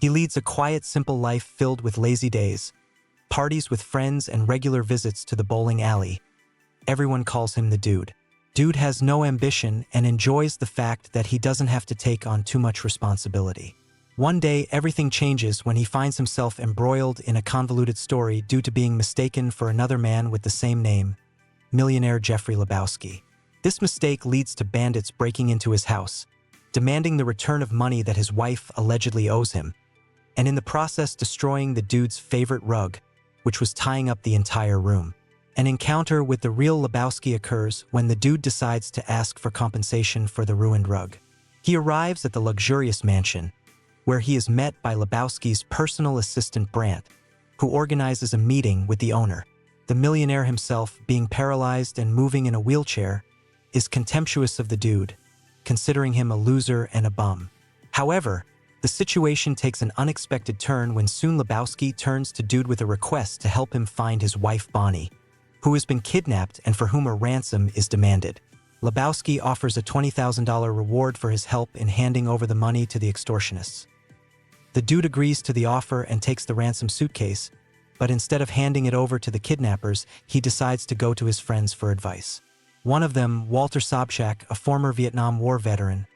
He leads a quiet, simple life filled with lazy days, parties with friends, and regular visits to the bowling alley. Everyone calls him the Dude. Dude has no ambition and enjoys the fact that he doesn't have to take on too much responsibility. One day, everything changes when he finds himself embroiled in a convoluted story due to being mistaken for another man with the same name, millionaire Jeffrey Lebowski. This mistake leads to bandits breaking into his house, demanding the return of money that his wife allegedly owes him, and in the process destroying the Dude's favorite rug, which was tying up the entire room. An encounter with the real Lebowski occurs when the Dude decides to ask for compensation for the ruined rug. He arrives at the luxurious mansion, where he is met by Lebowski's personal assistant Brant, who organizes a meeting with the owner. The millionaire himself, being paralyzed and moving in a wheelchair, is contemptuous of the Dude, considering him a loser and a bum. However, the situation takes an unexpected turn when soon Lebowski turns to Dude with a request to help him find his wife Bonnie, who has been kidnapped and for whom a ransom is demanded. Lebowski offers a $20,000 reward for his help in handing over the money to the extortionists. The Dude agrees to the offer and takes the ransom suitcase, but instead of handing it over to the kidnappers, he decides to go to his friends for advice. One of them, Walter Sobchak, a former Vietnam War veteran,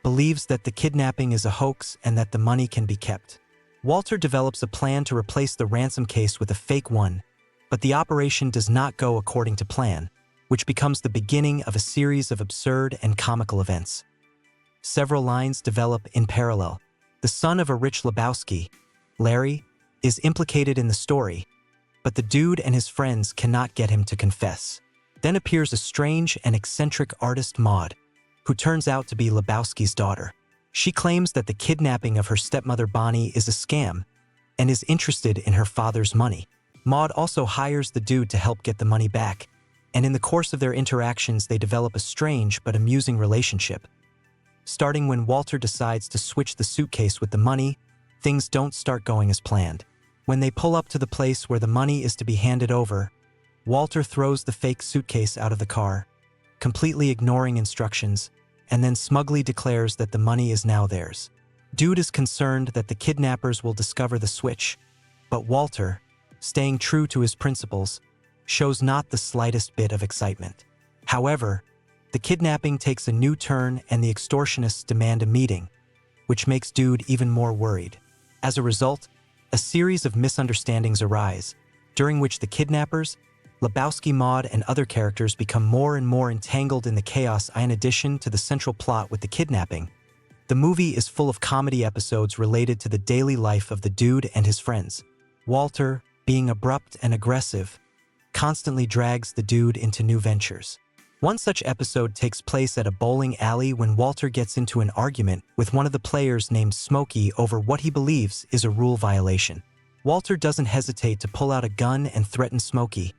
believes that the kidnapping is a hoax and that the money can be kept. Walter develops a plan to replace the ransom case with a fake one, but the operation does not go according to plan, which becomes the beginning of a series of absurd and comical events. Several lines develop in parallel. The son of a rich Lebowski, Larry, is implicated in the story, but the Dude and his friends cannot get him to confess. Then appears a strange and eccentric artist Maud, who turns out to be Lebowski's daughter. She claims that the kidnapping of her stepmother Bonnie is a scam and is interested in her father's money. Maud also hires the Dude to help get the money back, and in the course of their interactions they develop a strange but amusing relationship. Starting when Walter decides to switch the suitcase with the money, things don't start going as planned. When they pull up to the place where the money is to be handed over, Walter throws the fake suitcase out of the car, completely ignoring instructions, and then smugly declares that the money is now theirs. Dude is concerned that the kidnappers will discover the switch, but Walter, staying true to his principles, shows not the slightest bit of excitement. However, the kidnapping takes a new turn and the extortionists demand a meeting, which makes Dude even more worried. As a result, a series of misunderstandings arise, during which the kidnappers, Lebowski, Maud, and other characters become more and more entangled in the chaos. In addition to the central plot with the kidnapping, the movie is full of comedy episodes related to the daily life of the Dude and his friends. Walter, being abrupt and aggressive, constantly drags the Dude into new ventures. One such episode takes place at a bowling alley when Walter gets into an argument with one of the players named Smokey over what he believes is a rule violation. Walter doesn't hesitate to pull out a gun and threaten Smokey,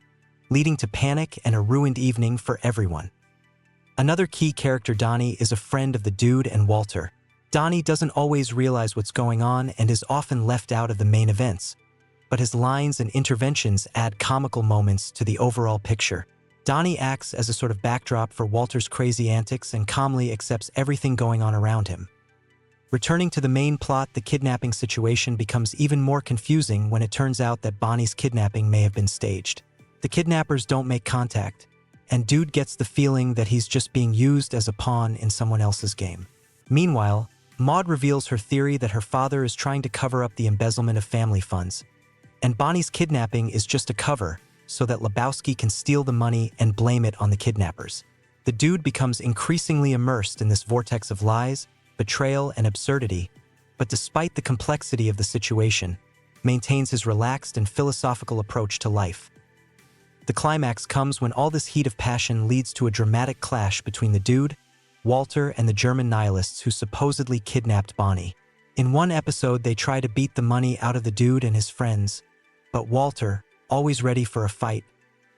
leading to panic and a ruined evening for everyone. Another key character, Donnie, is a friend of the Dude and Walter. Donnie doesn't always realize what's going on and is often left out of the main events, but his lines and interventions add comical moments to the overall picture. Donnie acts as a sort of backdrop for Walter's crazy antics and calmly accepts everything going on around him. Returning to the main plot, the kidnapping situation becomes even more confusing when it turns out that Bonnie's kidnapping may have been staged. The kidnappers don't make contact, and Dude gets the feeling that he's just being used as a pawn in someone else's game. Meanwhile, Maud reveals her theory that her father is trying to cover up the embezzlement of family funds, and Bonnie's kidnapping is just a cover so that Lebowski can steal the money and blame it on the kidnappers. The Dude becomes increasingly immersed in this vortex of lies, betrayal, and absurdity, but despite the complexity of the situation, maintains his relaxed and philosophical approach to life. The climax comes when all this heat of passion leads to a dramatic clash between the Dude, Walter, and the German nihilists who supposedly kidnapped Bonnie. In one episode, they try to beat the money out of the Dude and his friends, but Walter, always ready for a fight,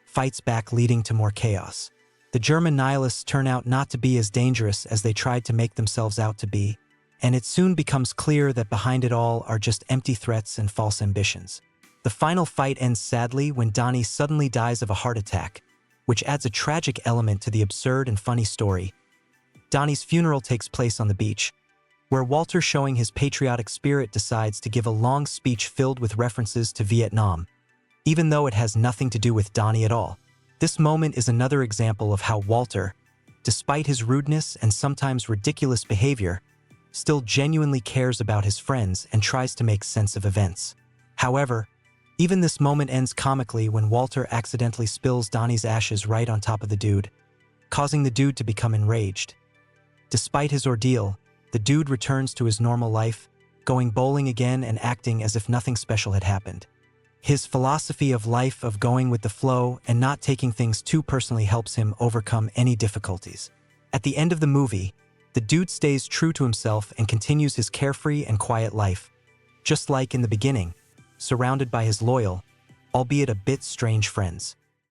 fights back, leading to more chaos. The German nihilists turn out not to be as dangerous as they tried to make themselves out to be, and it soon becomes clear that behind it all are just empty threats and false ambitions. The final fight ends sadly when Donnie suddenly dies of a heart attack, which adds a tragic element to the absurd and funny story. Donnie's funeral takes place on the beach, where Walter, showing his patriotic spirit, decides to give a long speech filled with references to Vietnam, even though it has nothing to do with Donnie at all. This moment is another example of how Walter, despite his rudeness and sometimes ridiculous behavior, still genuinely cares about his friends and tries to make sense of events. However, even this moment ends comically when Walter accidentally spills Donnie's ashes right on top of the dude, causing the dude to become enraged. Despite his ordeal, the dude returns to his normal life, going bowling again and acting as if nothing special had happened. His philosophy of life of going with the flow and not taking things too personally helps him overcome any difficulties. At the end of the movie, the dude stays true to himself and continues his carefree and quiet life, just like in the beginning, surrounded by his loyal, albeit a bit strange friends.